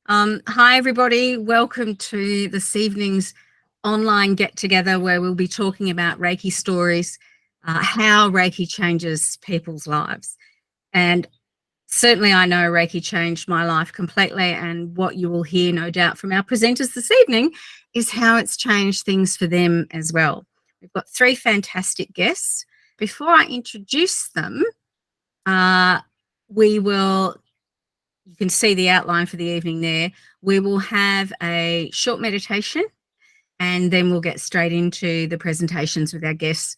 Hi, everybody. Welcome to this evening's online get together where we'll be talking about Reiki stories, how Reiki changes people's lives. And certainly, I know Reiki changed my life completely. And what you will hear, no doubt, from our presenters this evening is how it's changed things for them as well. We've got three fantastic guests. Before I introduce them, uh, we will you can see the outline for the evening there. We will have a short meditation and then we'll get straight into the presentations with our guests.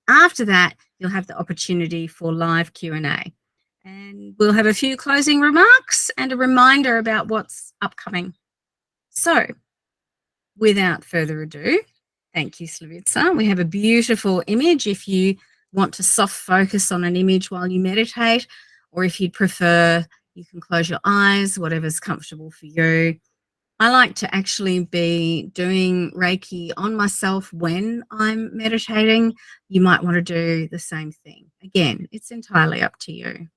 After that, you'll have the opportunity for live Q&A. And we'll have a few closing remarks and a reminder about what's upcoming. So, without further ado, thank you, Slavica. We have a beautiful image if you want to soft focus on an image while you meditate, or if you'd prefer, you can close your eyes, whatever's comfortable for you. I like to actually be doing Reiki on myself when I'm meditating. You might want to do the same thing. Again, it's entirely up to you.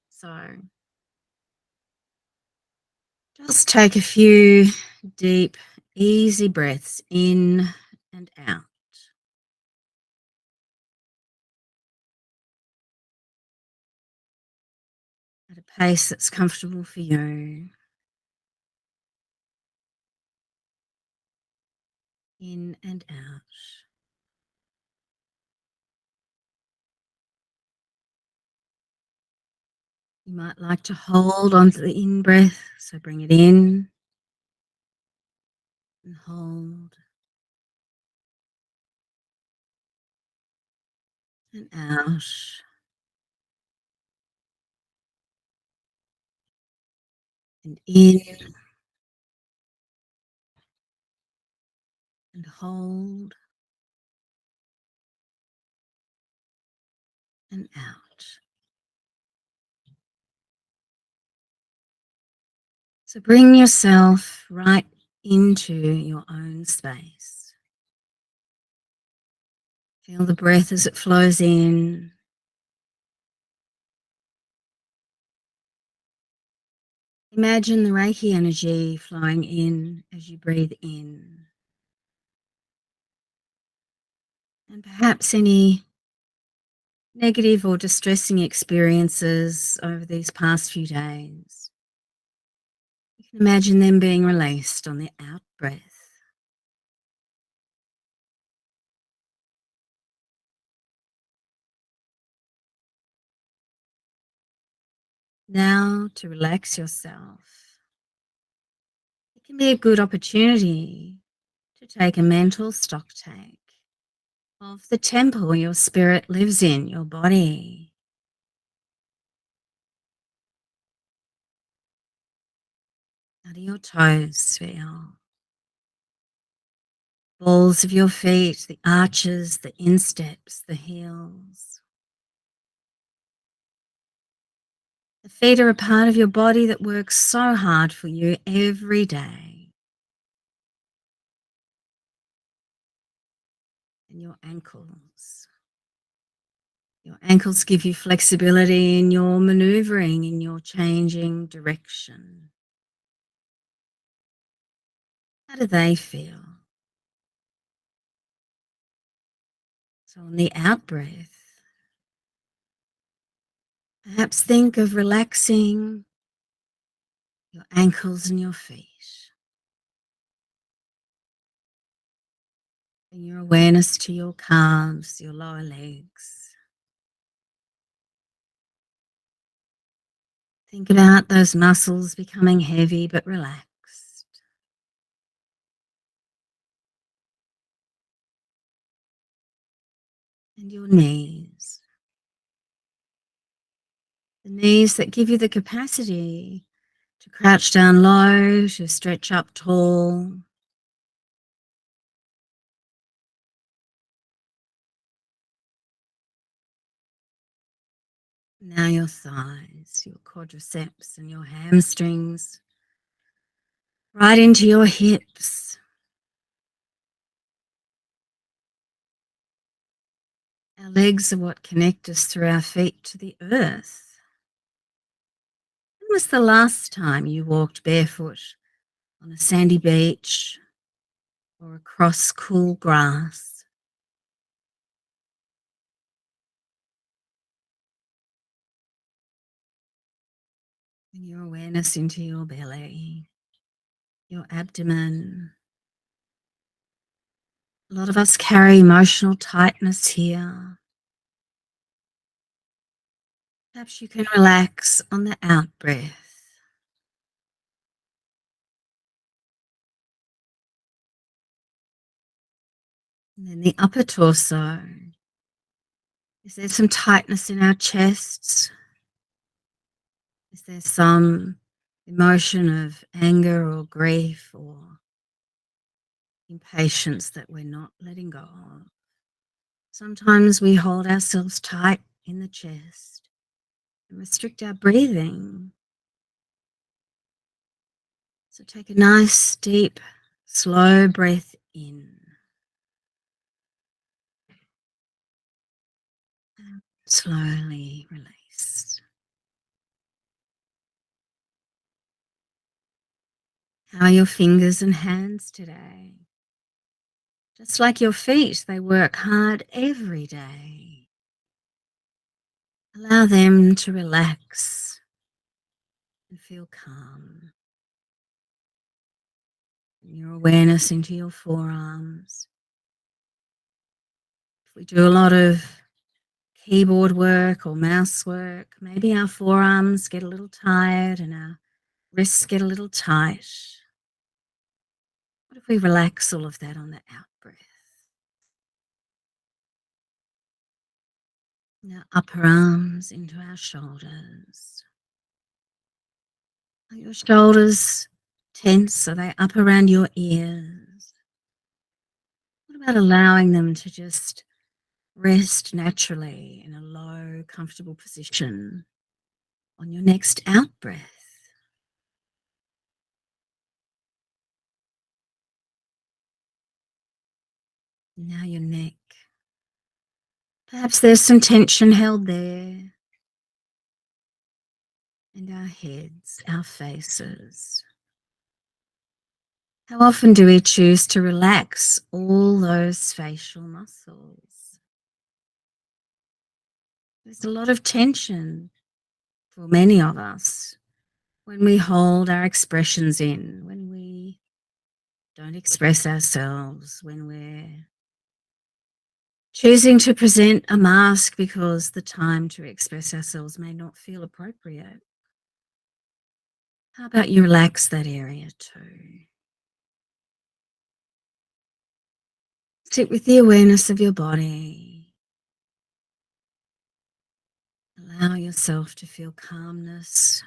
So just take a few deep, easy breaths in and out at a pace that's comfortable for you. In and out. You might like to hold on to the in breath, so bring it in and hold and out. And in and hold and out. So bring yourself right into your own space. Feel the breath as it flows in. Imagine the Reiki energy flowing in as you breathe in. And perhaps any negative or distressing experiences over these past few days. You can imagine them being released on the out breath. Now to relax yourself. It can be a good opportunity to take a mental stock take of the temple your spirit lives in, your body. How do your toes feel? Balls of your feet, the arches, the insteps, the heels. The feet are a part of your body that works so hard for you every day. And your ankles. Your ankles give you flexibility in your maneuvering, in your changing direction. How do they feel? So on the out breath, perhaps think of relaxing your ankles and your feet. Bring your awareness to your calves, your lower legs. Think about those muscles becoming heavy but relaxed. And your knees. The knees that give you the capacity to crouch down low, to stretch up tall. Now your thighs, your quadriceps and your hamstrings, right into your hips. Our legs are what connect us through our feet to the earth. When was the last time you walked barefoot on a sandy beach or across cool grass? Bring your awareness into your belly, your abdomen. A lot of us carry emotional tightness here. Perhaps you can relax on the out breath. And then the upper torso. Is there some tightness in our chests? Is there some emotion of anger or grief or impatience that we're not letting go of? Sometimes we hold ourselves tight in the chest and restrict our breathing. So take a nice, deep, slow breath in. And slowly release. How are your fingers and hands today? Just like your feet, they work hard every day. Allow them to relax and feel calm. Bring your awareness into your forearms. If we do a lot of keyboard work or mouse work, maybe our forearms get a little tired and our wrists get a little tight. What if we relax all of that on the out breath? Now upper arms into our shoulders. Are your shoulders tense? Are they up around your ears? What about allowing them to just rest naturally in a low, comfortable position on your next out breath? Now your neck. Perhaps there's some tension held there. And our heads, our faces. How often do we choose to relax all those facial muscles? There's a lot of tension for many of us when we hold our expressions in, when we don't express ourselves, when we're choosing to present a mask because the time to express ourselves may not feel appropriate. How about you relax that area too? Sit with the awareness of your body. Allow yourself to feel calmness.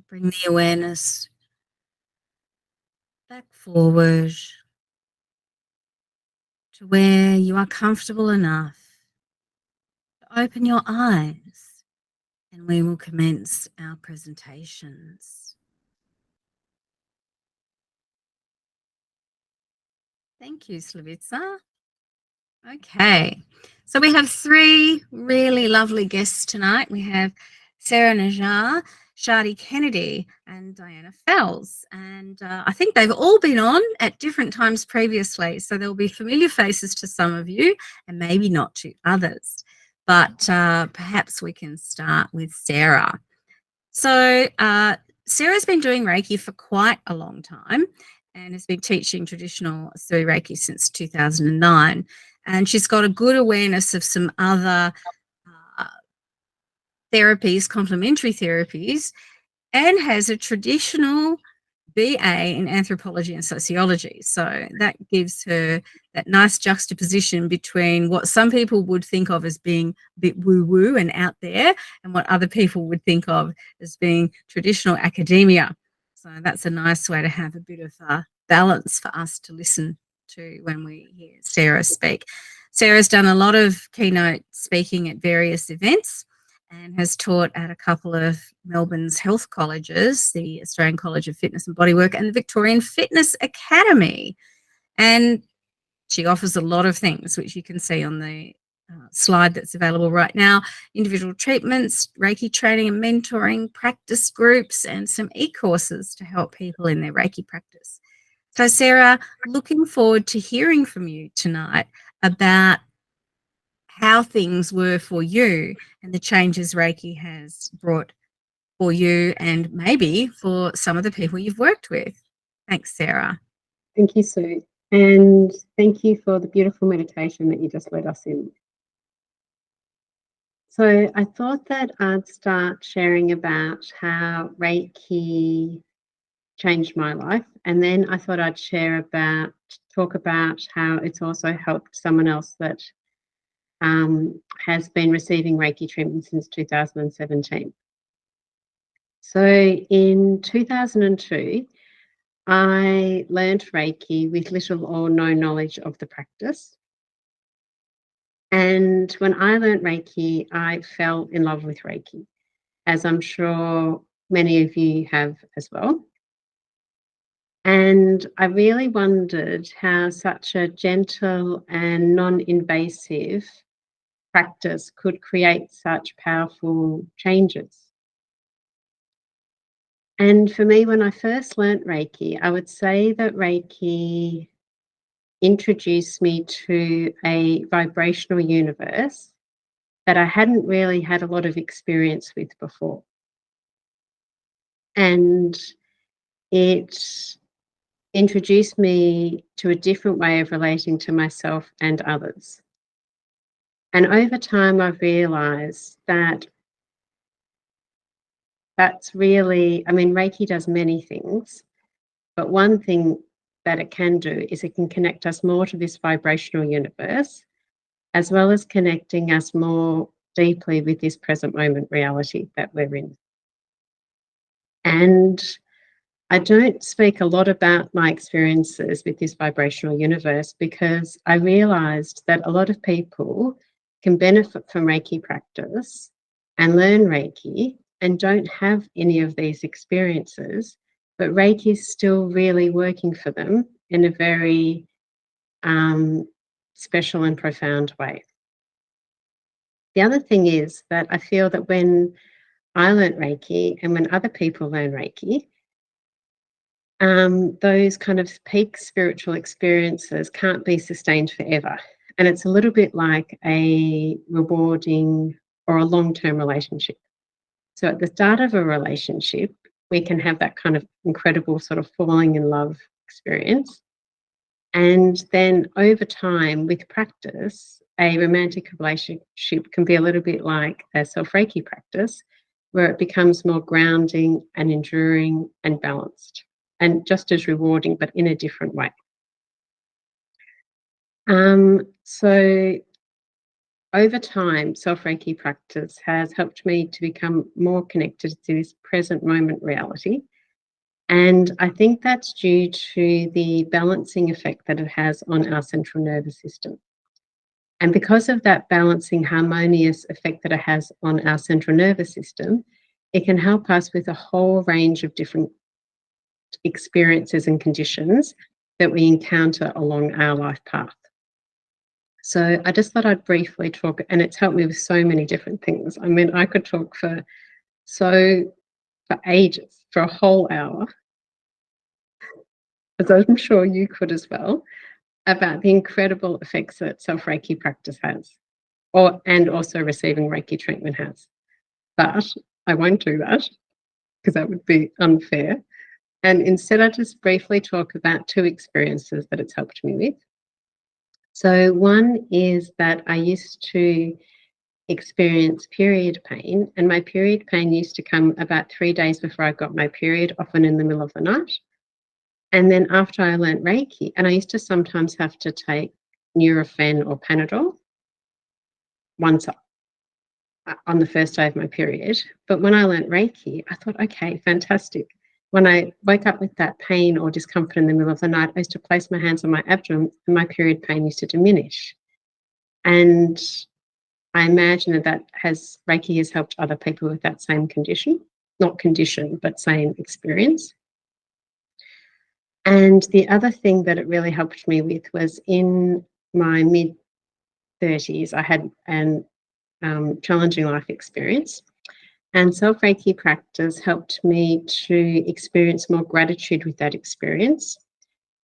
Bring the awareness back forward to where you are comfortable enough to open your eyes, and we will commence our presentations. Thank you, Slavica. Okay, so we have three really lovely guests tonight. We have Sarah Najjar, Shadi Kennedy, and Diana Fels. And I think they've all been on at different times previously. So there'll be familiar faces to some of you and maybe not to others. But perhaps we can start with Sarah. So Sarah's been doing Reiki for quite a long time and has been teaching traditional Sui Reiki since 2009. And she's got a good awareness of some other therapies, complementary therapies, and has a traditional BA in anthropology and sociology. So that gives her that nice juxtaposition between what some people would think of as being a bit woo-woo and out there and what other people would think of as being traditional academia. So that's a nice way to have a bit of balance for us to listen to when we hear Sarah speak. Sarah's done a lot of keynote speaking at various events and has taught at a couple of Melbourne's health colleges, the Australian College of Fitness and Bodywork and the Victorian Fitness Academy. And She offers a lot of things, which you can see on the slide that's available right now: individual treatments, Reiki training and mentoring, practice groups, and some e-courses to help people in their Reiki practice. So, Sarah, looking forward to hearing from you tonight about how things were for you and the changes Reiki has brought for you and maybe for some of the people you've worked with. Thanks, Sarah. Thank you, Sue. And thank you for the beautiful meditation that you just led us in. So I thought that I'd start sharing about how Reiki changed my life. And then I thought I'd talk about how it's also helped someone else that has been receiving Reiki treatment since 2017. So in 2002, I learned Reiki with little or no knowledge of the practice. And when I learned Reiki, I fell in love with Reiki, as I'm sure many of you have as well. And I really wondered how such a gentle and non-invasive practice could create such powerful changes. And for me, when I first learnt Reiki, I would say that Reiki introduced me to a vibrational universe that I hadn't really had a lot of experience with before. And it introduced me to a different way of relating to myself and others. And over time, I've realized that that's really, I mean, Reiki does many things, but one thing that it can do is it can connect us more to this vibrational universe, as well as connecting us more deeply with this present moment reality that we're in. And I don't speak a lot about my experiences with this vibrational universe because I realized that a lot of people can benefit from Reiki practice and learn Reiki and don't have any of these experiences, but Reiki is still really working for them in a very special and profound way. The other thing is that I feel that when I learned Reiki and when other people learn Reiki, those kind of peak spiritual experiences can't be sustained forever. And it's a little bit like a rewarding or a long-term relationship. So at the start of a relationship, we can have that kind of incredible sort of falling in love experience. And then over time, with practice, a romantic relationship can be a little bit like a self-Reiki practice, where it becomes more grounding and enduring and balanced, and just as rewarding, but in a different way. So over time, self-Reiki practice has helped me to become more connected to this present moment reality. And I think that's due to the balancing effect that it has on our central nervous system. And because of that balancing, harmonious effect that it has on our central nervous system, it can help us with a whole range of different experiences and conditions that we encounter along our life path. So I just thought I'd briefly talk, and it's helped me with so many different things. I mean, I could talk for ages, for a whole hour, as I'm sure you could as well, about the incredible effects that self-Reiki practice has, and also receiving Reiki treatment has. But I won't do that because that would be unfair. And instead, I just briefly talk about two experiences that it's helped me with. So one is that I used to experience period pain, and my period pain used to come about 3 days before I got my period, often in the middle of the night. And then after I learnt Reiki, and I used to sometimes have to take Nurofen or Panadol once on the first day of my period. But when I learnt Reiki, I thought, okay, fantastic. When I wake up with that pain or discomfort in the middle of the night, I used to place my hands on my abdomen and my period pain used to diminish. And I imagine that Reiki has helped other people with that same condition, not condition, but same experience. And the other thing that it really helped me with was in my mid-30s, I had an challenging life experience. And self-Reiki practice helped me to experience more gratitude with that experience.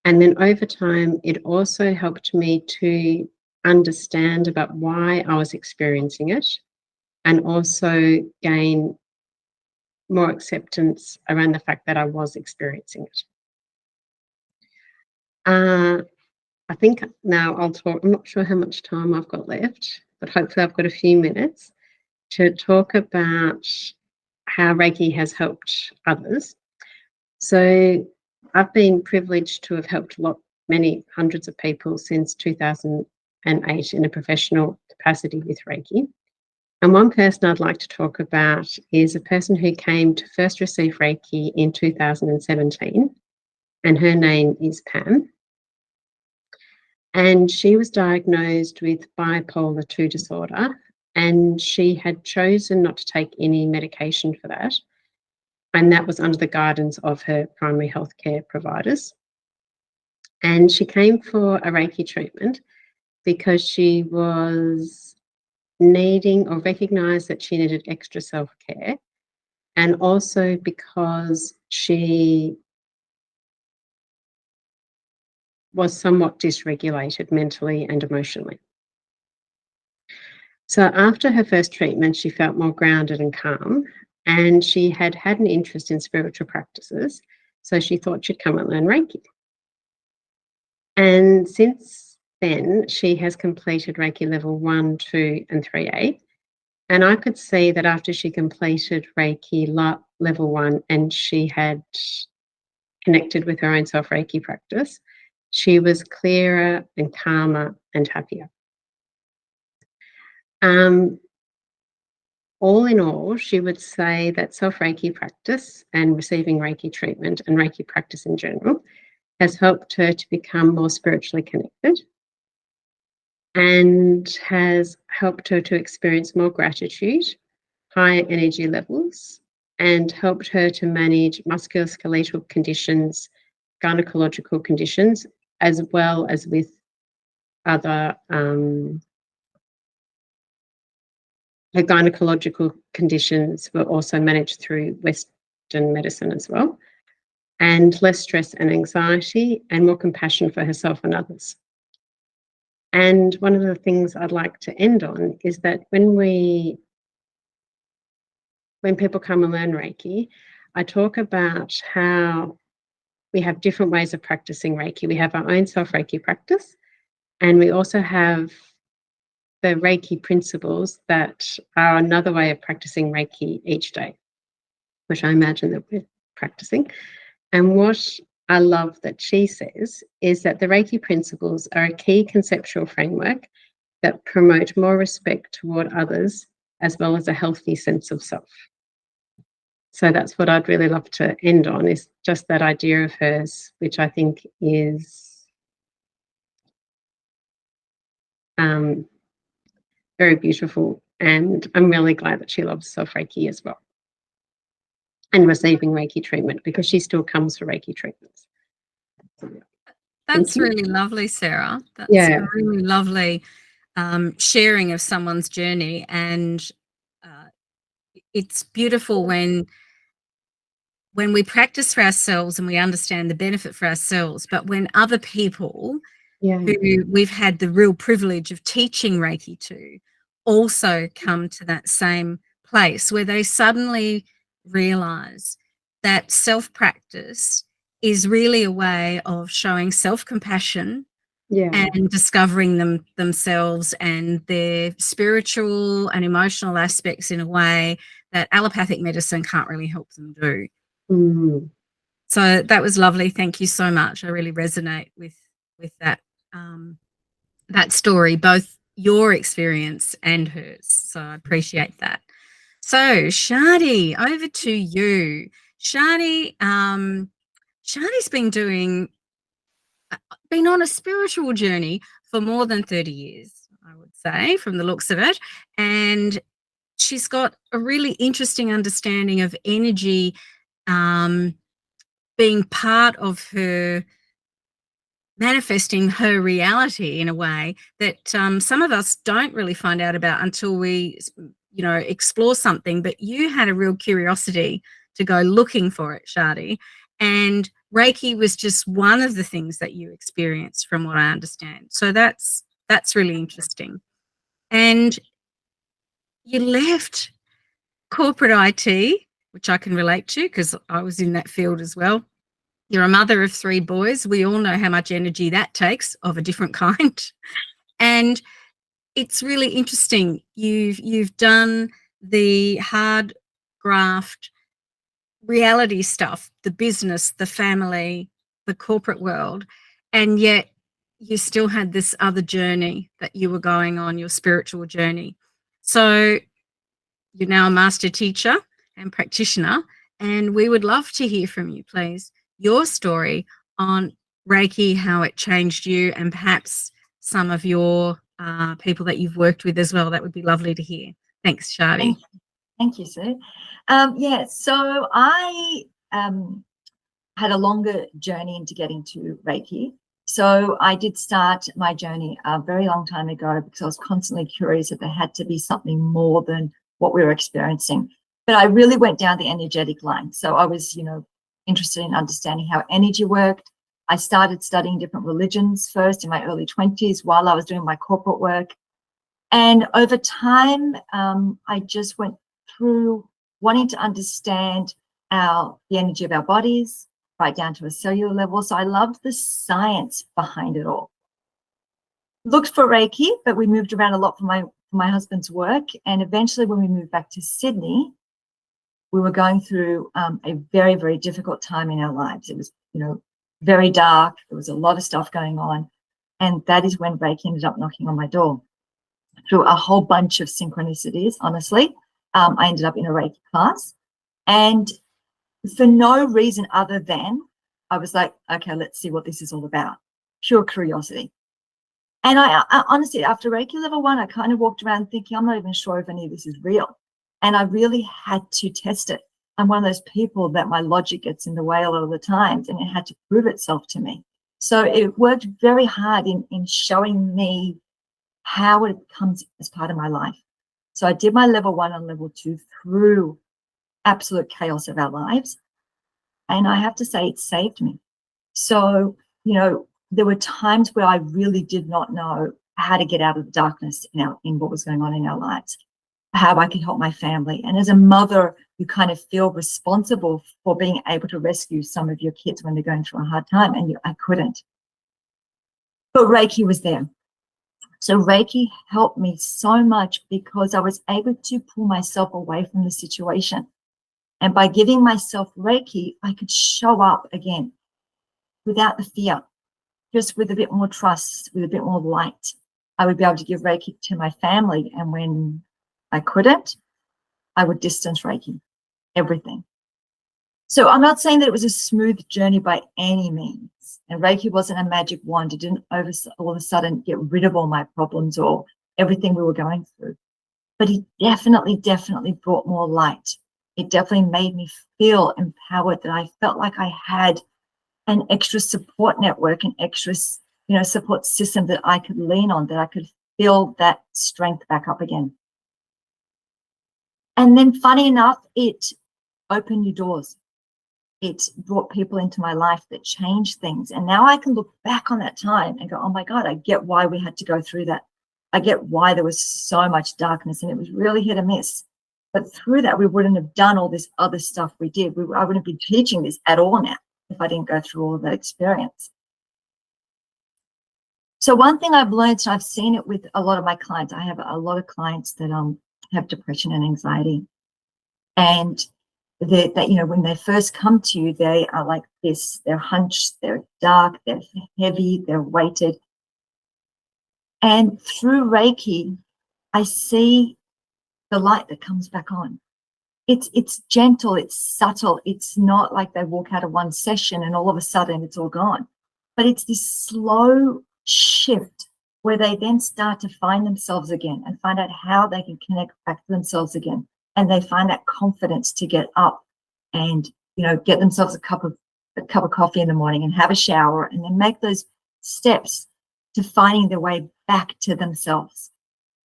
And then over time, it also helped me to understand about why I was experiencing it and also gain more acceptance around the fact that I was experiencing it. I think now I'll talk. I'm not sure how much time I've got left, but hopefully I've got a few minutes to talk about how Reiki has helped others. So I've been privileged to have helped many hundreds of people since 2008 in a professional capacity with Reiki. And one person I'd like to talk about is a person who came to first receive Reiki in 2017, and her name is Pam. And she was diagnosed with bipolar 2 disorder, and she had chosen not to take any medication for that. And that was under the guidance of her primary healthcare providers. And she came for a Reiki treatment because she was needing or recognized that she needed extra self-care, and also because she was somewhat dysregulated mentally and emotionally. So after her first treatment, she felt more grounded and calm, and she had had an interest in spiritual practices, so she thought she'd come and learn Reiki. And since then, she has completed Reiki level 1, 2, and 3A. And I could see that after she completed Reiki level 1 and she had connected with her own self Reiki practice, she was clearer and calmer and happier. All in all, she would say that self Reiki practice and receiving Reiki treatment and Reiki practice in general has helped her to become more spiritually connected and has helped her to experience more gratitude, higher energy levels, and helped her to manage musculoskeletal conditions, gynecological conditions, as well as with other her gynecological conditions were also managed through Western medicine as well, and less stress and anxiety and more compassion for herself and others. And one of the things I'd like to end on is that when people come and learn Reiki, I talk about how we have different ways of practicing Reiki. We have our own self-Reiki practice, and we also have the Reiki principles that are another way of practicing Reiki each day, which I imagine that we're practicing. And what I love that she says is that the Reiki principles are a key conceptual framework that promote more respect toward others, as well as a healthy sense of self. So that's what I'd really love to end on, is just that idea of hers, which I think is very beautiful. And I'm really glad that she loves self-Reiki as well and receiving Reiki treatment, because she still comes for Reiki treatments. That's really lovely, Sarah. That's a really lovely sharing of someone's journey. And it's beautiful when we practice for ourselves and we understand the benefit for ourselves, but when other people who we've had the real privilege of teaching Reiki to also come to that same place where they suddenly realize that self-practice is really a way of showing self-compassion and discovering themselves and their spiritual and emotional aspects in a way that allopathic medicine can't really help them do. So that was lovely. Thank you so much. I really resonate with that that story, both your experience and hers. So I appreciate that. So Shadi, over to you. Shadi, Shadi's been on a spiritual journey for more than 30 years, I would say, from the looks of it. And she's got a really interesting understanding of energy being part of her, manifesting her reality in a way that some of us don't really find out about until we, explore something. But you had a real curiosity to go looking for it, Shadi. And Reiki was just one of the things that you experienced, from what I understand. So that's really interesting. And you left corporate IT, which I can relate to because I was in that field as well. You're a mother of 3 boys. We all know how much energy that takes, of a different kind. And it's really interesting. You've done the hard graft reality stuff, the business, the family, the corporate world, and yet you still had this other journey that you were going on, your spiritual journey. So you're now a master teacher and practitioner, and we would love to hear from you, please, your story on Reiki, how it changed you, and perhaps some of your people that you've worked with as well. That would be lovely to hear. Thanks, Shadi. Thank you, Sue. So I had a longer journey into getting to Reiki. So I did start my journey a very long time ago because I was constantly curious that there had to be something more than what we were experiencing. But I really went down the energetic line. So I was, interested in understanding how energy worked. I started studying different religions first in my early 20s while I was doing my corporate work. And over time, I just went through wanting to understand the energy of our bodies, right down to a cellular level. So I loved the science behind it all. Looked for Reiki, but we moved around a lot for my husband's work. And eventually when we moved back to Sydney, we were going through a very, very difficult time in our lives. It was, very dark. There was a lot of stuff going on. And that is when Reiki ended up knocking on my door. Through a whole bunch of synchronicities, honestly, I ended up in a Reiki class. And for no reason other than I was like, okay, let's see what this is all about. Pure curiosity. And I honestly, after Reiki level 1, I kind of walked around thinking, I'm not even sure if any of this is real. And I really had to test it. I'm one of those people that my logic gets in the way a lot of the times, and it had to prove itself to me. So it worked very hard in showing me how it comes as part of my life. So I did my level 1 and level 2 through absolute chaos of our lives. And I have to say it saved me. So, there were times where I really did not know how to get out of the darkness in what was going on in our lives, how I could help my family. And as a mother, you kind of feel responsible for being able to rescue some of your kids when they're going through a hard time, and I couldn't. But Reiki was there. So Reiki helped me so much because I was able to pull myself away from the situation. And by giving myself Reiki, I could show up again without the fear, just with a bit more trust, with a bit more light. I would be able to give Reiki to my family. And when I couldn't, I would distance Reiki, everything. So I'm not saying that it was a smooth journey by any means. And Reiki wasn't a magic wand. It didn't all of a sudden get rid of all my problems or everything we were going through. But it definitely brought more light. It definitely made me feel empowered, that I felt like I had an extra support network, an extra, support system that I could lean on, that I could feel that strength back up again. And then funny enough, it opened new doors. It brought people into my life that changed things. And now I can look back on that time and go, oh my God, I get why we had to go through that. I get why there was so much darkness and it was really hit or miss. But through that, we wouldn't have done all this other stuff we did. I wouldn't be teaching this at all now if I didn't go through all of that experience. So one thing I've learned, and I've seen it with a lot of my clients, I have a lot of clients that have depression and anxiety. And that when they first come to you, they are like this. They're hunched, they're dark, they're heavy, they're weighted. And through Reiki, I see the light that comes back on. It's gentle, it's subtle. It's not like they walk out of one session and all of a sudden it's all gone. But it's this slow shift where they then start to find themselves again and find out how they can connect back to themselves again. And they find that confidence to get up and, get themselves a cup of a cup of coffee in the morning and have a shower and then make those steps to finding their way back to themselves.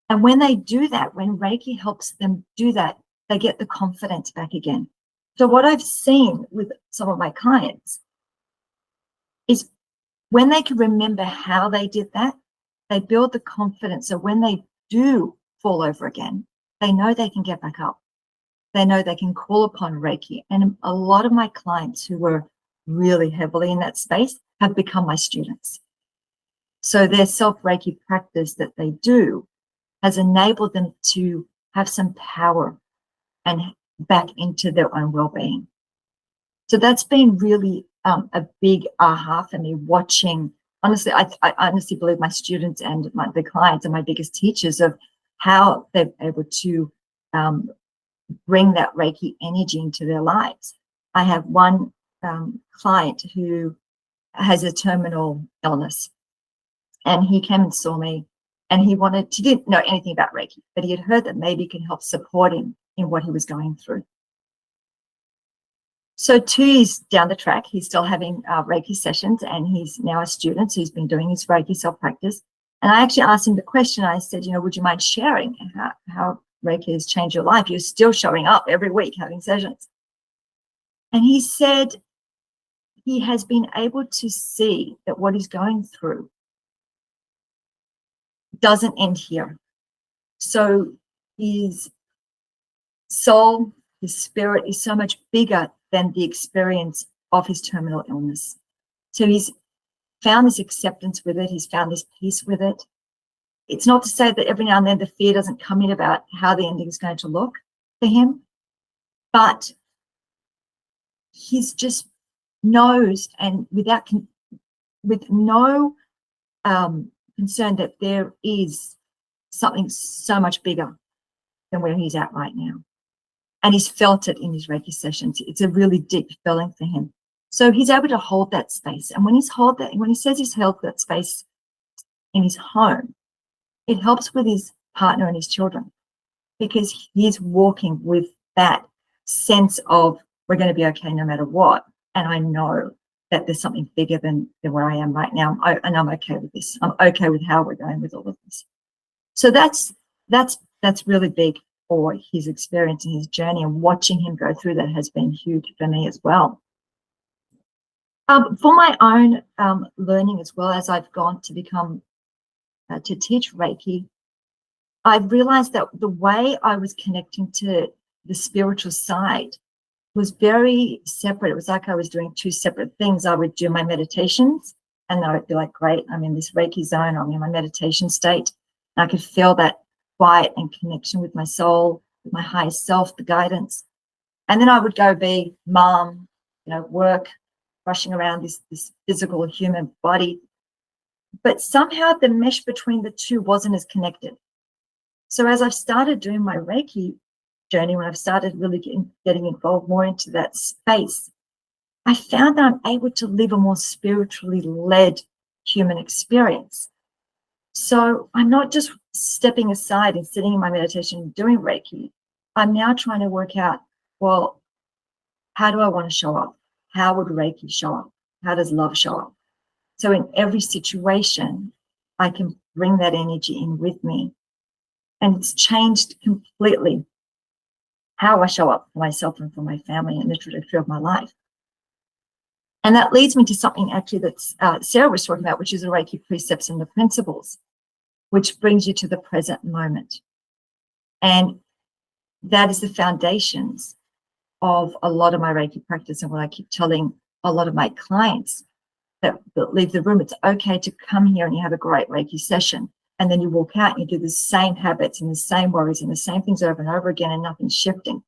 And when they do that, when Reiki helps them do that, they get the confidence back again. So what I've seen with some of my clients is when they can remember how they did that, they build the confidence. So when they do fall over again, they know they can get back up. They know they can call upon Reiki. And a lot of my clients who were really heavily in that space have become my students. So their self-Reiki practice that they do has enabled them to have some power and back into their own well-being. So that's been really a big aha for me watching. Honestly, I honestly believe my students and the clients are my biggest teachers of how they're able to bring that Reiki energy into their lives. I have one client who has a terminal illness, and he came and saw me, and he didn't know anything about Reiki, but he had heard that maybe it could help support him in what he was going through. So 2 years down the track, he's still having Reiki sessions, and he's now a student. So he's been doing his Reiki self-practice. And I actually asked him the question. I said, would you mind sharing how Reiki has changed your life? You're still showing up every week having sessions. And he said he has been able to see that what he's going through doesn't end here. So his soul, his spirit is so much bigger than the experience of his terminal illness. So he's found this acceptance with it. He's found this peace with it. It's not to say that every now and then the fear doesn't come in about how the ending is going to look for him, but he's just knows, and with no concern that there is something so much bigger than where he's at right now. And he's felt it in his Reiki sessions. It's a really deep feeling for him. So he's able to hold that space. And when he says he's held that space in his home, it helps with his partner and his children, because he's walking with that sense of we're going to be okay no matter what. And I know that there's something bigger than where I am right now. And I'm okay with this. I'm okay with how we're going with all of this. So that's really big for his experience and his journey, and watching him go through that has been huge for me as well. For my own learning as well, as I've gone to become to teach Reiki, I've realized that the way I was connecting to the spiritual side was very separate. It was like I was doing two separate things. I would do my meditations, and I would be like, great, I'm in this Reiki zone, I'm in my meditation state. And I could feel that quiet and connection with my soul, with my higher self, the guidance. And then I would go be mom, work, rushing around this physical human body. But somehow the mesh between the two wasn't as connected. So as I've started doing my Reiki journey, when I've started really getting involved more into that space, I found that I'm able to live a more spiritually led human experience. So I'm not just stepping aside and sitting in my meditation and doing Reiki. I'm now trying to work out, well, how do I want to show up? How would Reiki show up? How does love show up? So in every situation, I can bring that energy in with me. And it's changed completely how I show up for myself and for my family and the trajectory of my life. And that leads me to something actually that Sarah was talking about, which is the Reiki precepts and the principles, which brings you to the present moment. And that is the foundations of a lot of my Reiki practice. And what I keep telling a lot of my clients that leave the room, it's okay to come here and you have a great Reiki session, and then you walk out and you do the same habits and the same worries and the same things over and over again, and nothing's shifting.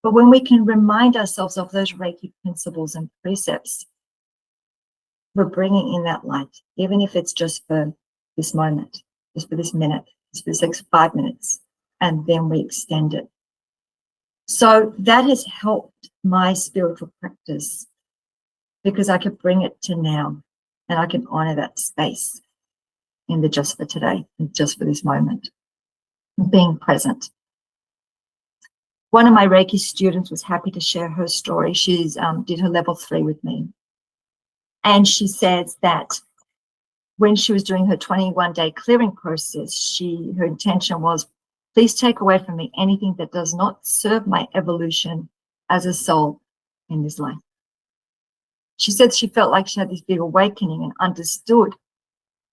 But when we can remind ourselves of those Reiki principles and precepts, we're bringing in that light, even if it's just for this moment, just for this minute, just for this next 5 minutes, and then we extend it. So that has helped my spiritual practice, because I could bring it to now, and I can honor that space in the just for today and just for this moment, being present. one of my Reiki students was happy to share her story. She's did her level 3 with me. And she says that when she was doing her 21-day clearing process, her intention was, please take away from me anything that does not serve my evolution as a soul in this life. She said she felt like she had this big awakening and understood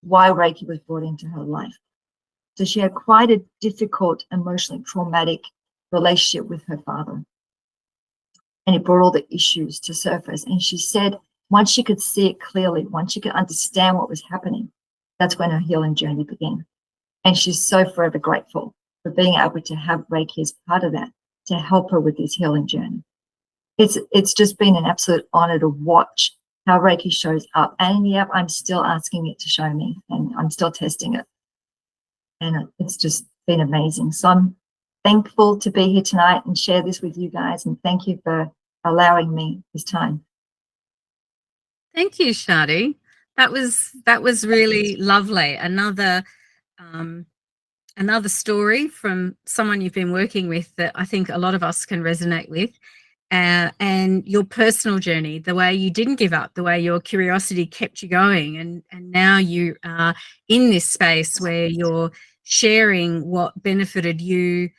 why Reiki was brought into her life. So she had quite a difficult, emotionally traumatic relationship with her father. And it brought all the issues to surface. And she said once she could see it clearly, once she could understand what was happening, that's when her healing journey began. And she's so forever grateful for being able to have Reiki as part of that, to help her with this healing journey. It's just been an absolute honor to watch how Reiki shows up. And yep, I'm still asking it to show me, and I'm still testing it. And it's just been amazing. So I'm thankful to be here tonight and share this with you guys. And thank you for allowing me this time. Thank you, Shadi. That was really lovely. Another story from someone you've been working with that I think a lot of us can resonate with. And your personal journey, the way you didn't give up, the way your curiosity kept you going, and now you are in this space where you're sharing what benefited you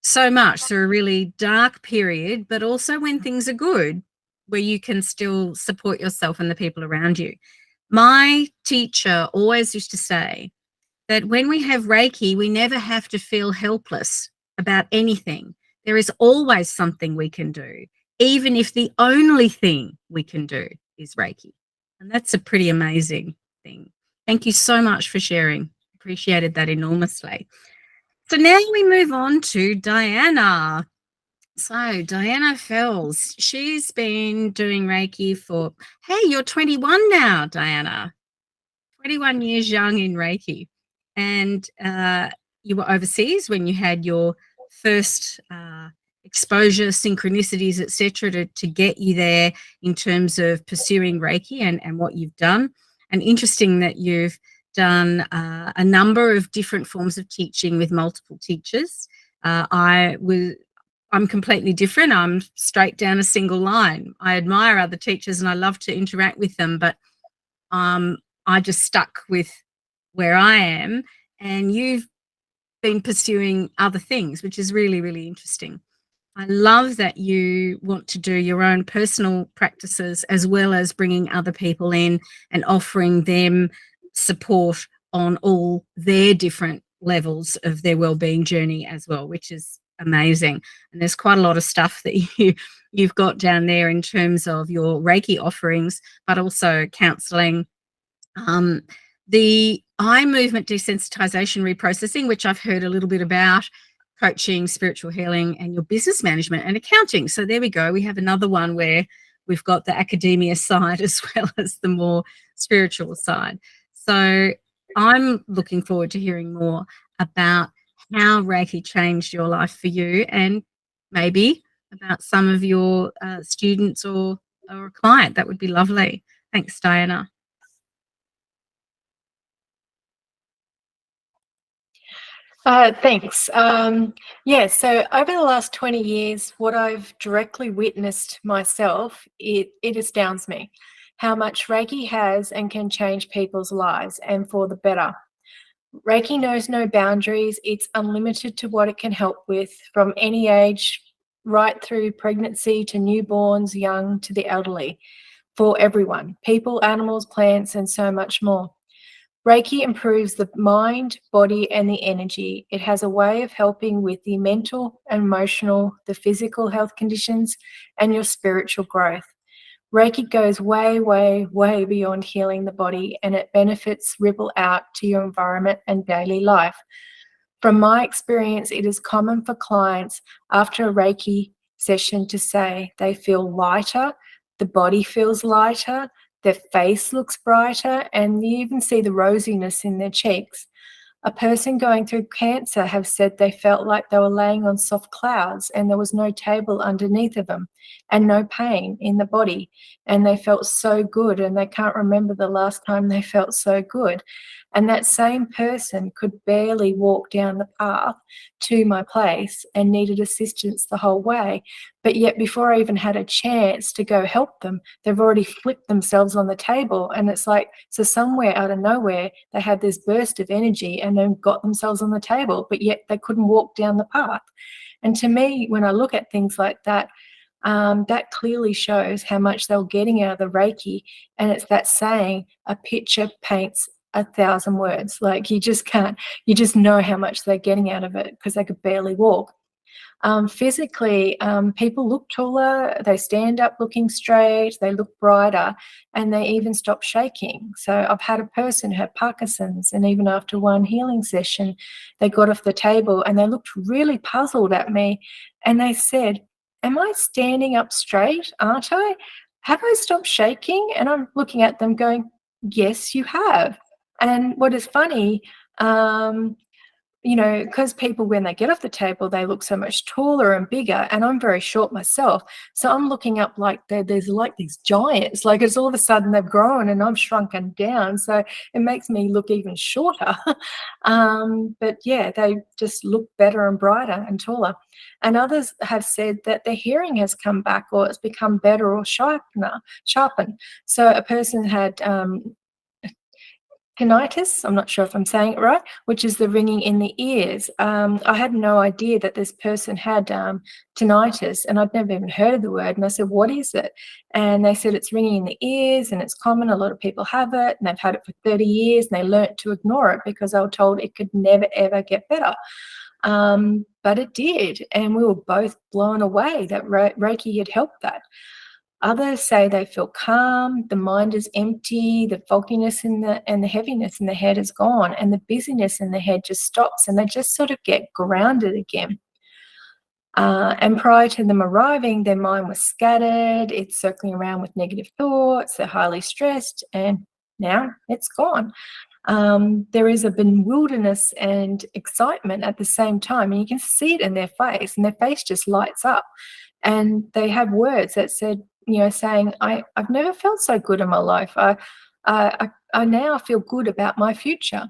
so much through a really dark period, but also when things are good, where you can still support yourself and the people around you. My teacher always used to say that when we have Reiki, we never have to feel helpless about anything. There is always something we can do, even if the only thing we can do is Reiki. And that's a pretty amazing thing. Thank you so much for sharing. Appreciated that enormously. So now we move on to Diana. So Diana Fels, she's been doing Reiki for, hey, you're 21 now, Diana. 21 years young in Reiki. And you were overseas when you had your first exposure, synchronicities, etc., to get you there in terms of pursuing Reiki and what you've done. And interesting that you've done a number of different forms of teaching with multiple teachers. I'm completely different. I'm straight down a single line. I admire other teachers and I love to interact with them, but I just stuck with where I am, and you've been pursuing other things, which is really, really interesting. I love that you want to do your own personal practices as well as bringing other people in and offering them support on all their different levels of their wellbeing journey as well, which is amazing. And there's quite a lot of stuff that you've got down there in terms of your Reiki offerings, but also counselling, the eye movement desensitization reprocessing, which I've heard a little bit about, coaching, spiritual healing, and your business management and accounting. So there we go. We have another one where we've got the academia side as well as the more spiritual side. So I'm looking forward to hearing more about how Reiki changed your life for you, and maybe about some of your students or a client. That would be lovely. Thanks, Diana. Thanks. Yeah, so over the last 20 years, what I've directly witnessed myself, it astounds me how much Reiki has and can change people's lives, and for the better. Reiki knows no boundaries. It's unlimited to what it can help with, from any age, right through pregnancy to newborns, young to the elderly, for everyone, people, animals, plants, and so much more. Reiki improves the mind, body, and the energy. It has a way of helping with the mental, emotional, the physical health conditions, and your spiritual growth. Reiki goes way, way, way beyond healing the body, and its benefits ripple out to your environment and daily life. From my experience, it is common for clients after a Reiki session to say they feel lighter, the body feels lighter, their face looks brighter, and you even see the rosiness in their cheeks. A person going through cancer have said they felt like they were laying on soft clouds and there was no table underneath of them and no pain in the body. And they felt so good, and they can't remember the last time they felt so good. And that same person could barely walk down the path to my place and needed assistance the whole way. But yet before I even had a chance to go help them, they've already flipped themselves on the table. And it's like, so somewhere out of nowhere, they had this burst of energy and then got themselves on the table, but yet they couldn't walk down the path. And to me, when I look at things like that, that clearly shows how much they're getting out of the Reiki. And it's that saying, a picture paints 1,000 words. Like, you just can't, you just know how much they're getting out of it because they could barely walk. Physically, people look taller, they stand up looking straight, they look brighter, and they even stop shaking. So I've had a person who had Parkinson's, and even after one healing session, they got off the table and they looked really puzzled at me, and they said, "Am I standing up straight, aren't I? Have I stopped shaking?" And I'm looking at them going, "Yes, you have." And what is funny, you know, because people, when they get off the table, they look so much taller and bigger, and I'm very short myself. So I'm looking up like there's like these giants, like it's all of a sudden they've grown and I'm shrunken down. So it makes me look even shorter. But yeah, they just look better and brighter and taller. And others have said that their hearing has come back, or it's become better or sharpened. So a person had tinnitus, I'm not sure if I'm saying it right, which is the ringing in the ears. I had no idea that this person had tinnitus, and I'd never even heard of the word. And I said, "What is it?" And they said it's ringing in the ears, and it's common. A lot of people have it, and they've had it for 30 years, and they learnt to ignore it because they were told it could never, ever get better. But it did, and we were both blown away that Reiki had helped that. Others say they feel calm, the mind is empty, the fogginess and the heaviness in the head is gone, and the busyness in the head just stops, and they just sort of get grounded again. And prior to them arriving, their mind was scattered, it's circling around with negative thoughts, they're highly stressed, and now it's gone. There is a bewilderness and excitement at the same time, and you can see it in their face, and their face just lights up. And they have words that said, you know, saying, I've never felt so good in my life. I now feel good about my future.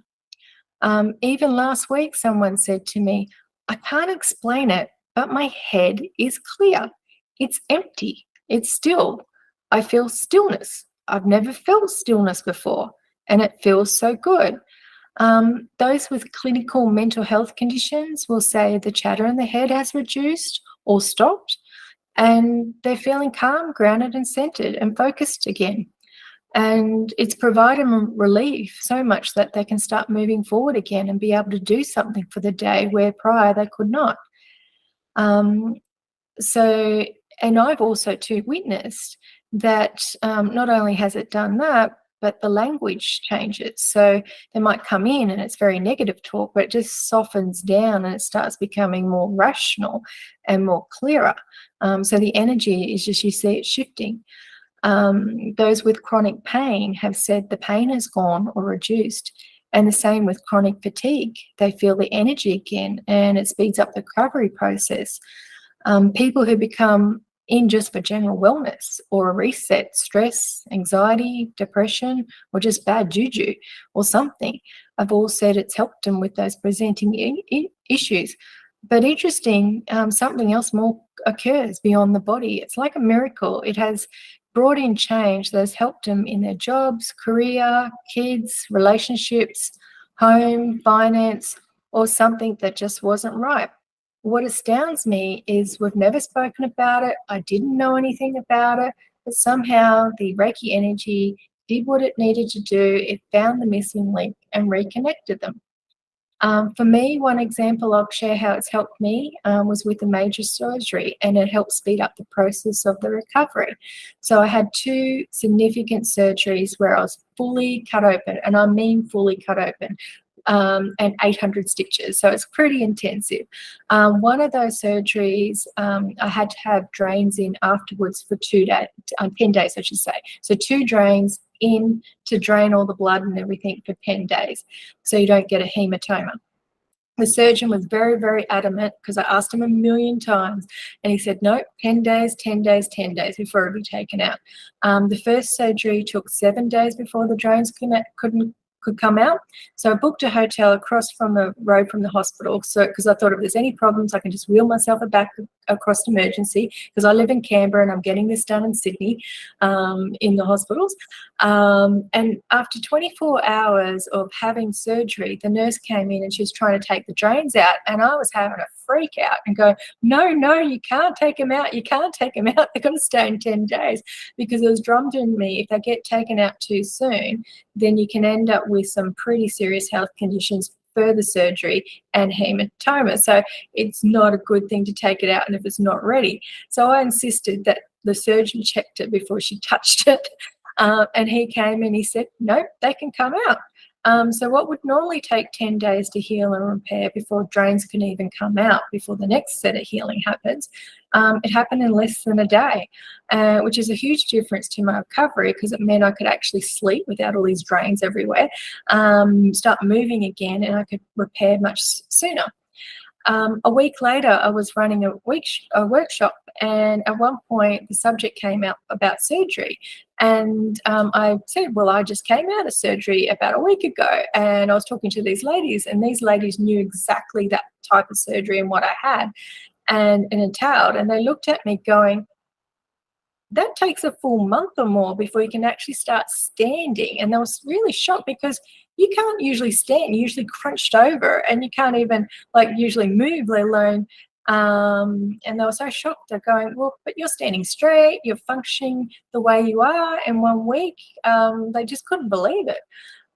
Even last week, someone said to me, "I can't explain it, but my head is clear. It's empty. It's still. I feel stillness. I've never felt stillness before, and it feels so good." Those with clinical mental health conditions will say the chatter in the head has reduced or stopped, and they're feeling calm, grounded and centered and focused again. And it's provided them relief so much that they can start moving forward again and be able to do something for the day where prior they could not. So, and I've also too witnessed that not only has it done that, but the language changes. So they might come in and it's very negative talk, but it just softens down and it starts becoming more rational and more clearer. So the energy is just, you see it shifting. Those with chronic pain have said the pain has gone or reduced. And the same with chronic fatigue. They feel the energy again, and it speeds up the recovery process. People who become in just for general wellness or a reset, stress, anxiety, depression, or just bad juju or something, I've all said it's helped them with those presenting issues. But interesting, something else more occurs beyond the body. It's like a miracle. It has brought in change that has helped them in their jobs, career, kids, relationships, home, finance, or something that just wasn't right. What astounds me is we've never spoken about it. I didn't know anything about it, but somehow the Reiki energy did what it needed to do. It found the missing link and reconnected them. For me, one example I'll share how it's helped me was with a major surgery, and it helped speed up the process of the recovery. So I had 2 significant surgeries where I was fully cut open, and I mean fully cut open, and 800 stitches. So it's pretty intensive. One of those surgeries, I had to have drains in afterwards for 2 days, 10 days, I should say. So 2 drains in to drain all the blood and everything for 10 days so you don't get a hematoma. The surgeon was very, very adamant because I asked him a million times and he said, no, 10 days, 10 days, 10 days before it would be taken out. The first surgery took 7 days before the drains could come out. So I booked a hotel across from the road from the hospital. So because I thought if there's any problems, I can just wheel myself back across to emergency, because I live in Canberra and I'm getting this done in Sydney in the hospitals. And after 24 hours of having surgery, the nurse came in and she was trying to take the drains out, and I was having a freak out and go, no, you can't take them out. You can't take them out. They're going to stay in 10 days, because it was drummed in me. If they get taken out too soon, then you can end up with some pretty serious health conditions, further surgery and hematoma. So it's not a good thing to take it out and if it's not ready. So I insisted that the surgeon checked it before she touched it. And he came and he said, no, they can come out. So what would normally take 10 days to heal and repair before drains can even come out, before the next set of healing happens, it happened in less than a day, which is a huge difference to my recovery, because it meant I could actually sleep without all these drains everywhere, start moving again, and I could repair much sooner. A week later, I was running a workshop, and at one point the subject came out about surgery, and I said, well, I just came out of surgery about a week ago, and I was talking to these ladies, and these ladies knew exactly that type of surgery and what I had and entailed, and they looked at me going, that takes a full month or more before you can actually start standing. And I was really shocked, because you can't usually stand, you're usually crunched over, and you can't even usually move, let alone, and they were so shocked. They're going, well, but you're standing straight, you're functioning the way you are in 1 week. They just couldn't believe it.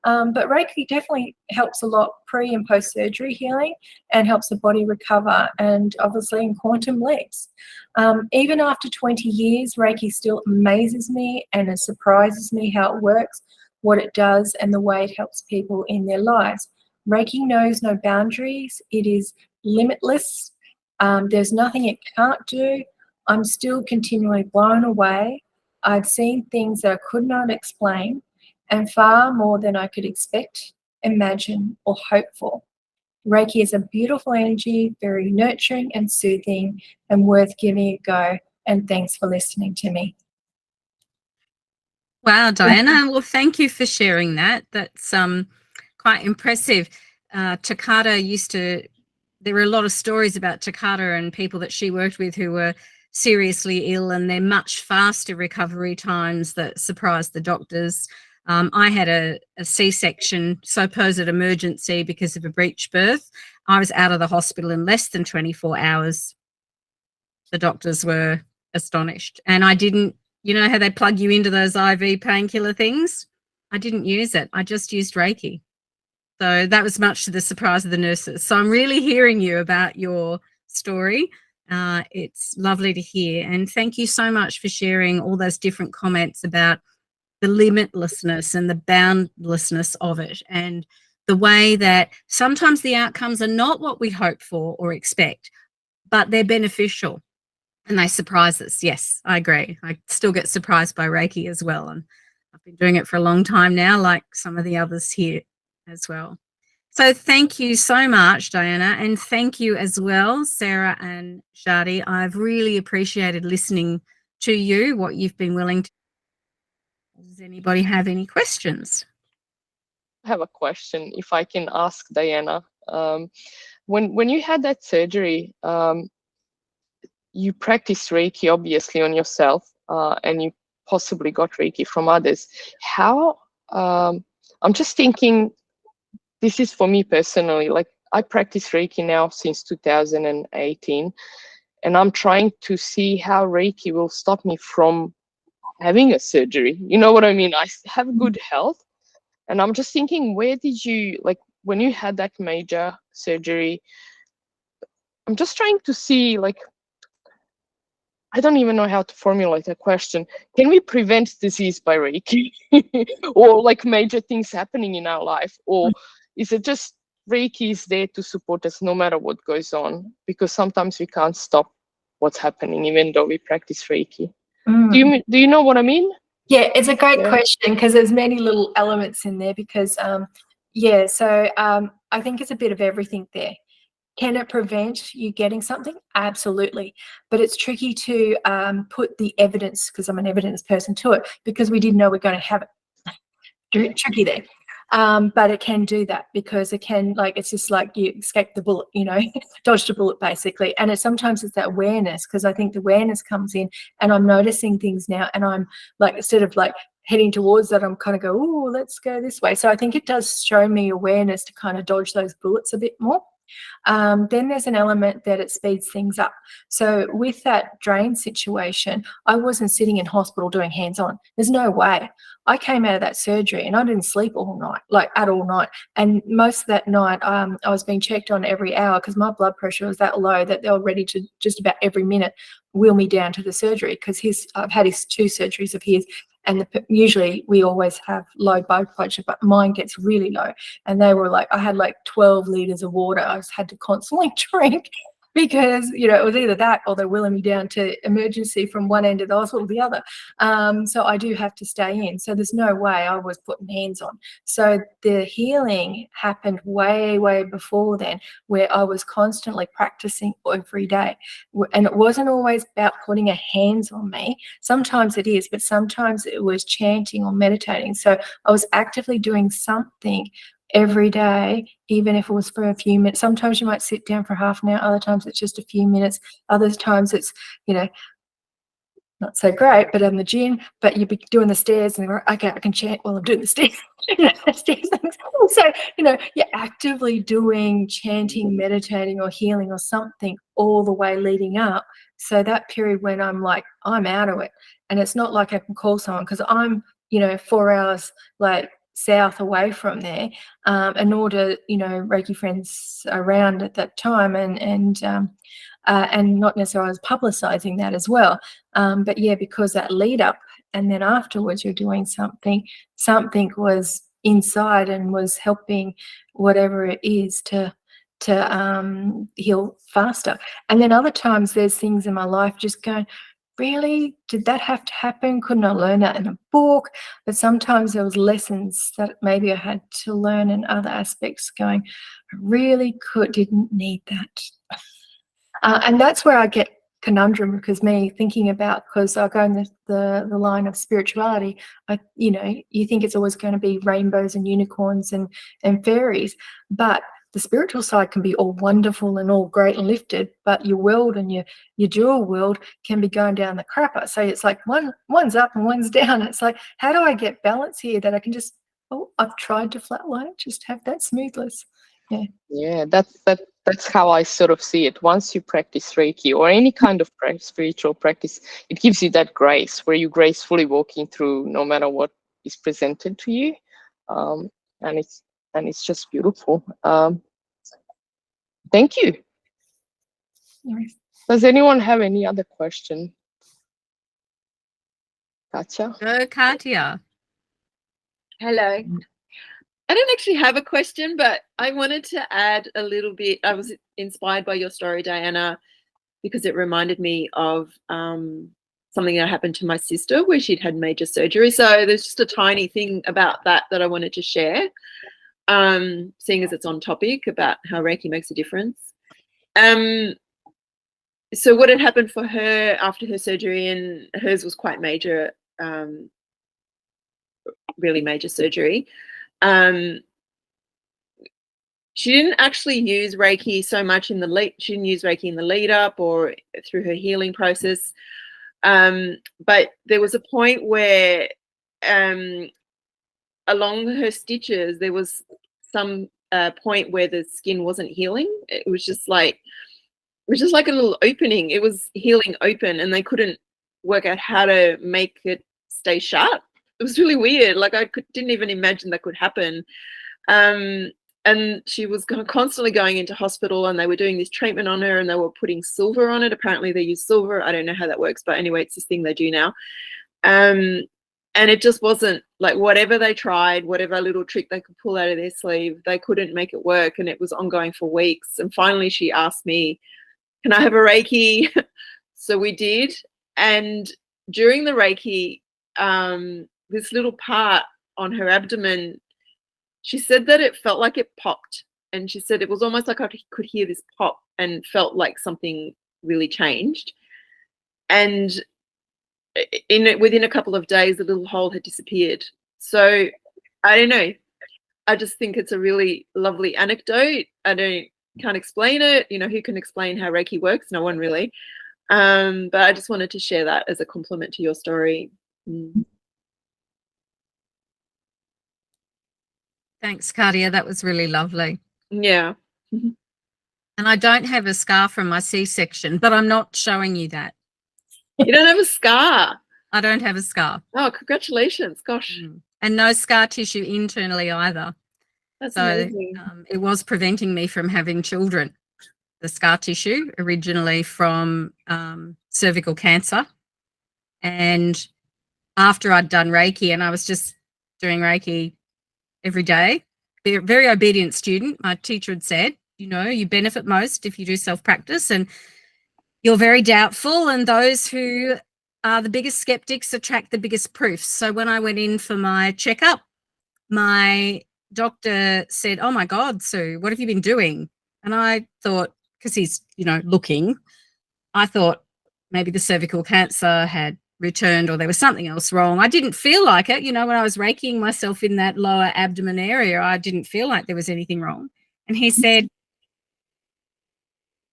But Reiki definitely helps a lot pre and post surgery healing, and helps the body recover, and obviously in quantum leaps. Even after 20 years, Reiki still amazes me, and it surprises me how it works, what it does, and the way it helps people in their lives. Reiki knows no boundaries. It is limitless. There's nothing it can't do. I'm still continually blown away. I've seen things that I could not explain, and far more than I could expect, imagine, or hope for. Reiki is a beautiful energy, very nurturing and soothing, and worth giving a go. And thanks for listening to me. Wow, Diana. Well, thank you for sharing that. That's quite impressive. Takata there were a lot of stories about Takata and people that she worked with who were seriously ill, and they're much faster recovery times that surprised the doctors. I had a C-section, supposed emergency because of a breech birth. I was out of the hospital in less than 24 hours. The doctors were astonished. And I didn't, you know how they plug you into those IV painkiller things? I didn't use it. I just used Reiki. So that was much to the surprise of the nurses. So I'm really hearing you about your story. It's lovely to hear. And thank you so much for sharing all those different comments about the limitlessness and the boundlessness of it, and the way that sometimes the outcomes are not what we hope for or expect, but they're beneficial and they surprise us. Yes, I agree. I still get surprised by Reiki as well, and I've been doing it for a long time now, like some of the others here as well. So thank you so much, Diana, and thank you as well, Sarah and Shadi. I've really appreciated listening to you, what you've been willing to. Does anybody have any questions? I have a question, if I can ask Diana. When you had that surgery, you practiced Reiki obviously on yourself, and you possibly got Reiki from others. How? I'm just thinking, this is for me personally. Like, I practice Reiki now since 2018, and I'm trying to see how Reiki will stop me from having a surgery. You know what I mean? I have good health, and I'm just thinking, where did you, like, when you had that major surgery, I'm just trying to see, like, I don't even know how to formulate a question. Can we prevent disease by Reiki? Or like major things happening in our life? Or is it just Reiki is there to support us no matter what goes on? Because sometimes we can't stop what's happening even though we practice Reiki. Do you know what I mean? Yeah, it's a great Yeah. question because there's many little elements in there because, yeah, so I think it's a bit of everything there. Can it prevent you getting something? Absolutely. But it's tricky to put the evidence, because I'm an evidence person, to it, because we didn't know we're going to have it. Tricky there. But it can do that because it can, like, it's just like you escaped the bullet, you know, dodged a bullet basically. And sometimes it's that awareness, because I think the awareness comes in and I'm noticing things now, and I'm like, instead of like heading towards that, I'm kind of go, oh, let's go this way. So I think it does show me awareness to kind of dodge those bullets a bit more. Then there's an element that it speeds things up. So with that drain situation, I wasn't sitting in hospital doing hands-on. There's no way. I came out of that surgery and I didn't sleep all night, like at all night. And most of that night, I was being checked on every hour because my blood pressure was that low that they were ready to just about every minute wheel me down to the surgery, because I've had his 2 surgeries of his. And usually we always have low blood pressure, but mine gets really low. And they were like, I had like 12 liters of water I just had to constantly drink, because, you know, it was either that or they're wheeling me down to emergency from one end of the hospital to the other. So I do have to stay in. So there's no way I was putting hands on. So the healing happened way, way before then, where I was constantly practicing every day. And it wasn't always about putting a hands on me. Sometimes it is, but sometimes it was chanting or meditating. So I was actively doing something every day, even if it was for a few minutes. Sometimes you might sit down for half an hour, other times it's just a few minutes, other times it's, you know, not so great, but in the gym, but you'd be doing the stairs and you're, okay, I can chant while I'm doing the stairs. So, you know, you're actively doing chanting, meditating or healing or something all the way leading up. So that period when I'm like, I'm out of it. And it's not like I can call someone, because I'm, you know, 4 hours like south away from there, and nor do, you know, Reiki friends around at that time, and not necessarily publicizing that as well. But yeah, because that lead up and then afterwards you're doing something was inside and was helping whatever it is to heal faster. And then other times there's things in my life just going, really, did that have to happen? Couldn't I learn that in a book? But sometimes there was lessons that maybe I had to learn in other aspects going, I really didn't need that. And that's where I get conundrum, because I go in the line of spirituality. You know, you think it's always going to be rainbows and unicorns and fairies, but the spiritual side can be all wonderful and all great and lifted, but your world and your dual world can be going down the crapper. So it's like one's up and one's down. It's like, how do I get balance here that I can just, I've tried to flatline it, just have that smoothness. Yeah, that's how I sort of see it. Once you practice Reiki or any kind of spiritual practice, it gives you that grace where you gracefully walking through no matter what is presented to you, and it's just beautiful. Thank you. Nice. Does anyone have any other question? Katja? Go, Katya. Hello. I don't actually have a question, but I wanted to add a little bit. I was inspired by your story, Diana, because it reminded me of something that happened to my sister where she'd had major surgery. So there's just a tiny thing about that I wanted to share, seeing as it's on topic about how Reiki makes a difference. So what had happened for her after her surgery, and hers was quite major, really major surgery. She didn't actually use Reiki so much she didn't use Reiki in the lead up or through her healing process. But there was a point where along her stitches, there was some point where the skin wasn't healing. It was just like a little opening. It was healing open, and they couldn't work out how to make it stay shut. It was really weird. Like didn't even imagine that could happen. And she was constantly going into hospital, and they were doing this treatment on her, and they were putting silver on it. Apparently they use silver. I don't know how that works, but anyway, it's this thing they do now. And it just wasn't, like, whatever they tried, whatever little trick they could pull out of their sleeve, they couldn't make it work. And it was ongoing for weeks. And finally she asked me, can I have a Reiki? So we did. And during the Reiki, this little part on her abdomen. She said that it felt like it popped, and she said it was almost like I could hear this pop and felt like something really changed. And within a couple of days, the little hole had disappeared. So I don't know. I just think it's a really lovely anecdote. Can't explain it. You know, who can explain how Reiki works? No one really. But I just wanted to share that as a compliment to your story. Thanks, Cardia. That was really lovely. Yeah. And I don't have a scar from my C-section, but I'm not showing you that. You don't have a scar? I don't have a scar. Oh, congratulations. Gosh. And no scar tissue internally either. That's so amazing. It was preventing me from having children. The scar tissue originally from cervical cancer. And after I'd done Reiki, and I was just doing Reiki every day, very obedient student. My teacher had said, you know, you benefit most if you do self-practice, and you're very doubtful, and those who are the biggest skeptics attract the biggest proofs. So when I went in for my checkup, my doctor said, oh my God, Sue, what have you been doing? And I thought, because he's, you know, looking, I thought maybe the cervical cancer had returned or there was something else wrong. I didn't feel like it. You know, when I was Reikiing myself in that lower abdomen area, I didn't feel like there was anything wrong. And he said,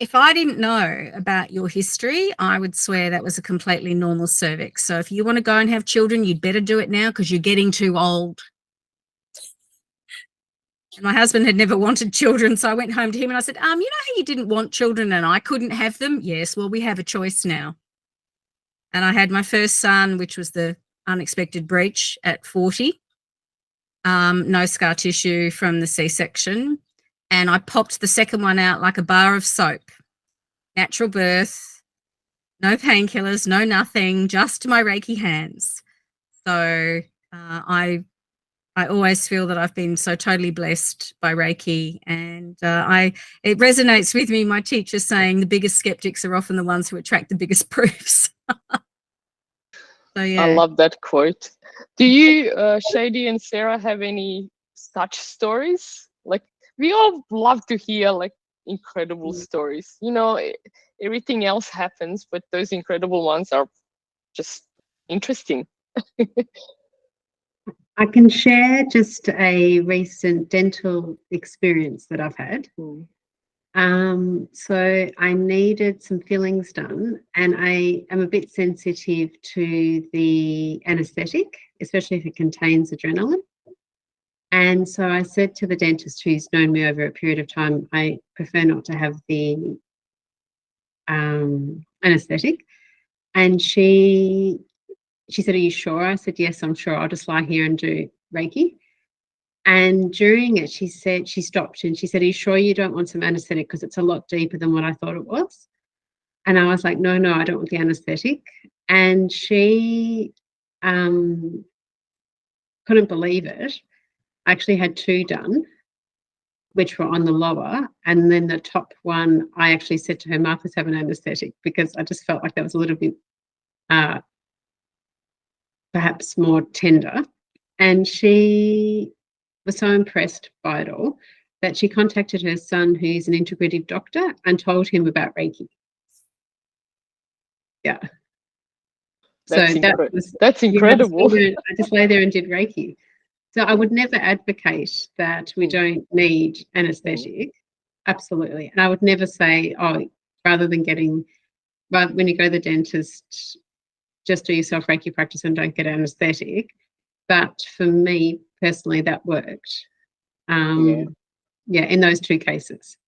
if I didn't know about your history, I would swear that was a completely normal cervix. So if you want to go and have children, you'd better do it now because you're getting too old. And my husband had never wanted children, so I went home to him and I said, you know how you didn't want children and I couldn't have them? Yes, well, we have a choice now. And I had my first son, which was the unexpected breech at 40. No scar tissue from the C-section. And I popped the second one out like a bar of soap. Natural birth, no painkillers, no nothing, just my Reiki hands. So I always feel that I've been so totally blessed by Reiki, and it resonates with me, my teacher saying the biggest skeptics are often the ones who attract the biggest proofs. So, yeah. I love that quote. Do you, Shadi and Sarah, have any such stories? Like, we all love to hear like incredible stories. You know, everything else happens, but those incredible ones are just interesting. I can share just a recent dental experience that I've had. So I needed some fillings done, and I am a bit sensitive to the anesthetic, especially if it contains adrenaline. And so I said to the dentist, who's known me over a period of time, I prefer not to have the anesthetic. And she said, are you sure? I said, yes, I'm sure. I'll just lie here and do Reiki. And during it, she said, she stopped and she said, are you sure you don't want some anesthetic? Because it's a lot deeper than what I thought it was. And I was like, no, I don't want the anesthetic. And she couldn't believe it. I actually had 2 done, which were on the lower. And then the top one, I actually said to her, Martha's have an anesthetic, because I just felt like that was a little bit perhaps more tender. And she was so impressed by it all that she contacted her son, who's an integrative doctor, and told him about Reiki. Yeah. That's incredible. I just lay there and did Reiki. So I would never advocate that we don't need anesthetic. Absolutely. And I would never say, rather when you go to the dentist, just do your self-Reiki practice and don't get anesthetic. But for me personally, that worked. In those 2 cases.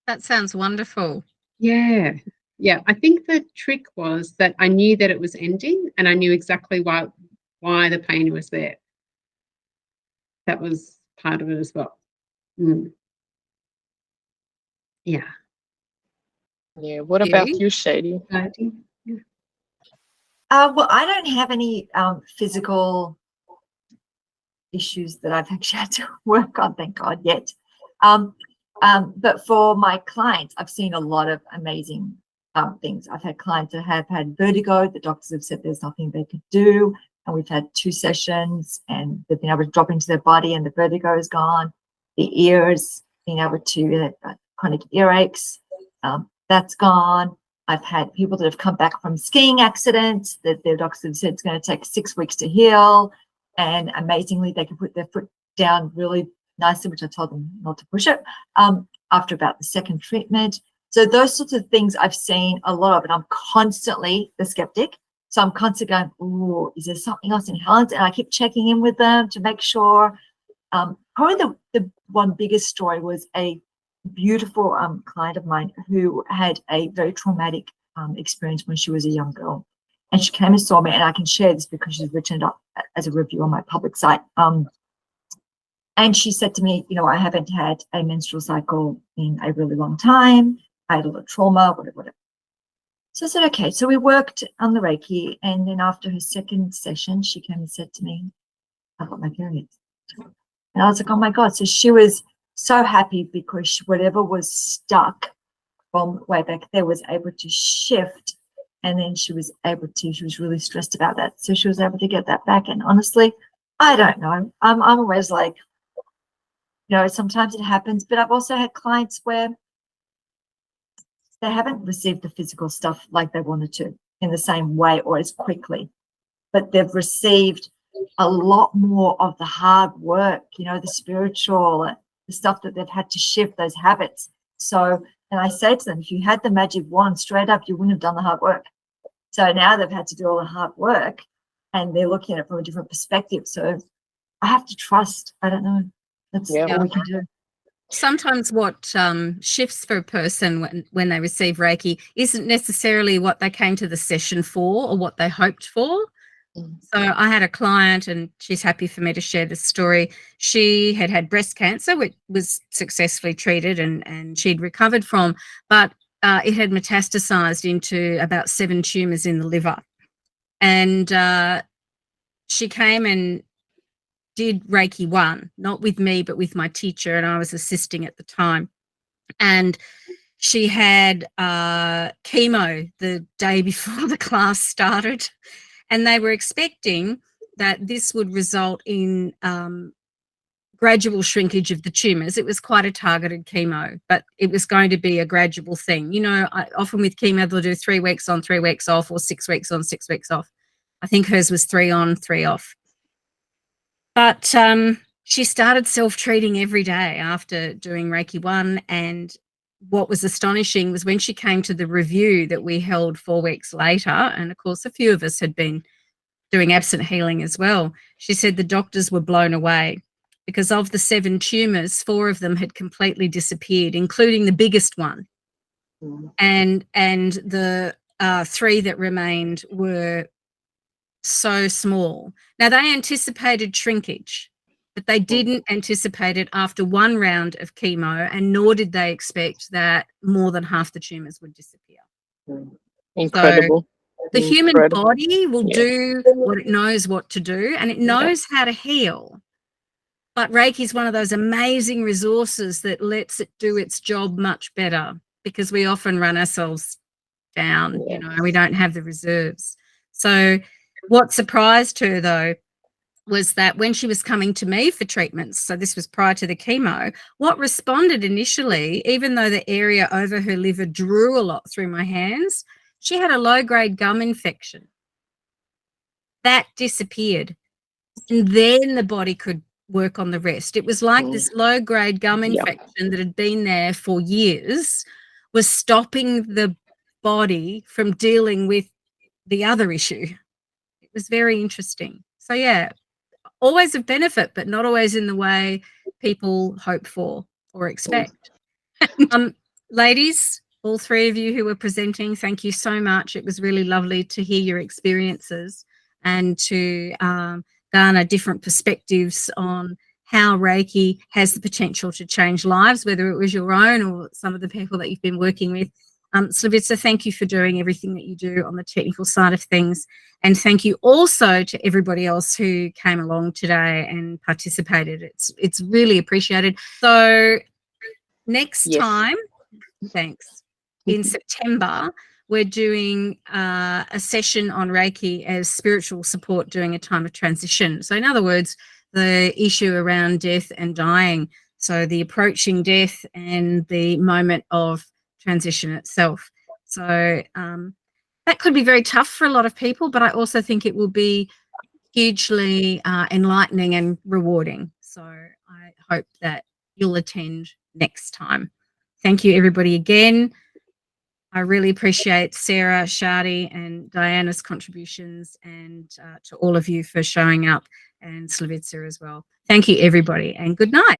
That sounds wonderful. Yeah. I think the trick was that I knew that it was ending, and I knew exactly why the pain was there. That was part of it as well. Yeah. Yeah. What about you, Shadi? Well, I don't have any physical issues that I've actually had to work on, thank God, yet. But for my clients, I've seen a lot of amazing things. I've had clients that have had vertigo. The doctors have said there's nothing they could do. and we've had 2 sessions, and they've been able to drop into their body, and the vertigo is gone. The ears, being able to chronic earaches, that's gone. I've had people that have come back from skiing accidents that their doctors have said it's going to take 6 weeks to heal, and amazingly they can put their foot down really nicely, which I told them not to push it, after about the 2nd treatment. So those sorts of things I've seen a lot of, and I'm constantly the skeptic. So I'm constantly going, oh, is there something else in Helen's? And I keep checking in with them to make sure. Probably the one biggest story was a beautiful client of mine who had a very traumatic experience when she was a young girl. And she came and saw me, and I can share this because she's written it up as a review on my public site. And she said to me, you know, I haven't had a menstrual cycle in a really long time. I had a lot of trauma, whatever. So I said, okay. So we worked on the Reiki, and then after her 2nd session, she came and said to me, I've got my periods. And I was like, oh my God. So she was so happy because whatever was stuck from way back there was able to shift. And then she was really stressed about that. So she was able to get that back. And honestly, I don't know. I'm always like, you know, sometimes it happens, but I've also had clients where they haven't received the physical stuff like they wanted to in the same way or as quickly, but they've received a lot more of the hard work, you know, the spiritual, the stuff that they've had to shift, those habits. So, and I say to them, if you had the magic wand straight up, you wouldn't have done the hard work. So now they've had to do all the hard work, and they're looking at it from a different perspective. So I have to trust. I don't know. That's all we can do. Sometimes what shifts for a person when they receive Reiki isn't necessarily what they came to the session for or what they hoped for. So I had a client, and she's happy for me to share this story. She had breast cancer, which was successfully treated and she'd recovered from, but it had metastasized into about 7 tumors in the liver. And she came and did Reiki 1, not with me, but with my teacher, and I was assisting at the time. And she had chemo the day before the class started, and they were expecting that this would result in gradual shrinkage of the tumors. It was quite a targeted chemo, but it was going to be a gradual thing. You know, often with chemo, they'll do 3 weeks on, 3 weeks off, or 6 weeks on, 6 weeks off. I think hers was 3 on, 3 off. But she started self-treating every day after doing Reiki 1, and what was astonishing was when she came to the review that we held 4 weeks later, and of course a few of us had been doing absent healing as well, she said the doctors were blown away because of the 7 tumors, 4 of them had completely disappeared, including the biggest one. And the 3 that remained were so small. Now, they anticipated shrinkage, but they didn't anticipate it after 1 round of chemo, and nor did they expect that more than half the tumors would disappear. Incredible. So the human body will do what it knows what to do, and it knows how to heal. But Reiki is one of those amazing resources that lets it do its job much better, because we often run ourselves down, you know, we don't have the reserves. So what surprised her, though, was that when she was coming to me for treatments, so this was prior to the chemo, what responded initially, even though the area over her liver drew a lot through my hands, she had a low-grade gum infection. That disappeared, and then the body could work on the rest. It was like this low-grade gum infection that had been there for years was stopping the body from dealing with the other issue. It was very interesting. So, yeah, always of benefit, but not always in the way people hope for or expect. Ladies, all 3 of you who were presenting, thank you so much. It was really lovely to hear your experiences and to garner different perspectives on how Reiki has the potential to change lives, whether it was your own or some of the people that you've been working with. Slavica, thank you for doing everything that you do on the technical side of things. And thank you also to everybody else who came along today and participated. It's really appreciated. So next time, thanks, in September, we're doing a session on Reiki as spiritual support during a time of transition. So in other words, the issue around death and dying, so the approaching death and the moment of transition itself. So that could be very tough for a lot of people, but I also think it will be hugely enlightening and rewarding. So I hope that you'll attend next time. Thank you, everybody, again. I really appreciate Sarah, Shadi, and Diana's contributions, and to all of you for showing up, and Slavica as well. Thank you, everybody, and good night.